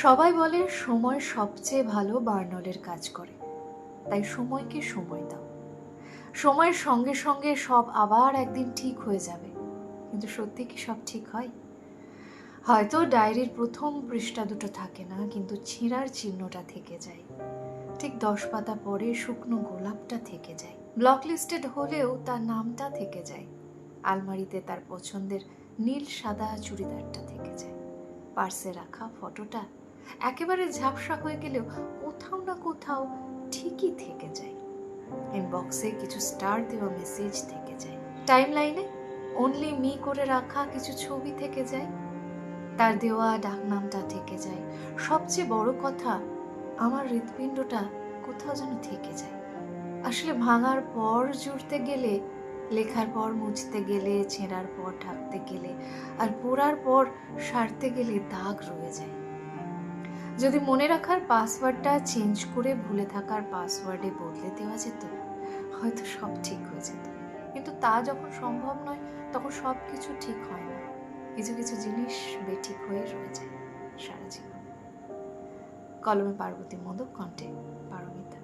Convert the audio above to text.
সবাই বলে সময় সবচেয়ে ভালো বার্নলের কাজ করে, তাই সময়কে সময় দাও। সময়ের সঙ্গে সঙ্গে সব আবার একদিন ঠিক হয়ে যাবে, কিন্তু সত্যি কি সব ঠিক হয়? হয়তো ডায়েরির প্রথম পৃষ্ঠা দুটো থাকে না, কিন্তু ছেঁড়ার চিহ্নটা থেকে যায়। ঠিক 10 পাতা পরে শুকনো গোলাপটা থেকে যায়, ব্লক লিস্টেড হলেও তার নামটা থেকে যায়। আলমারিতে তার পছন্দের নীল সাদা চুড়িদারটা থেকে যায়। পার্সে রাখা ফটোটা একেবারে ঝাপসা হয়ে গেলেও কোথাও না কোথাও ঠিকই থেকে যায়। ইনবক্সে কিছু স্টার দেওয়া মেসেজ থেকে যায়। টাইম লাইনে অনলি মি করে রাখা কিছু ছবি থেকে যায়। তার দেওয়া ডাকনামটা থেকে যায়। সবচেয়ে বড় কথা, আমার হৃৎপিণ্ডটা কোথাও যেন থেকে যায়। আসলে ভাঙার পর জুড়তে গেলে, লেখার পর মুছতে গেলে, ছেঁড়ার পর ঢাকতে গেলে, আর পোড়ার পর সারতে গেলে দাগ রয়ে যায়। যদি মনে রাখার পাসওয়ার্ডটা চেঞ্জ করে ভুলে থাকার পাসওয়ার্ডে বদলে দেওয়া যেত, হয়তো সব ঠিক হয়ে যেত। কিন্তু তা যখন সম্ভব নয়, তখন সব কিছু ঠিক হয় না। কিছু কিছু জিনিস বেঠিক হয়ে রয়ে যায় সারা জীবন। কলমে পার্বতী মোদক, কণ্ঠে পারমিতা।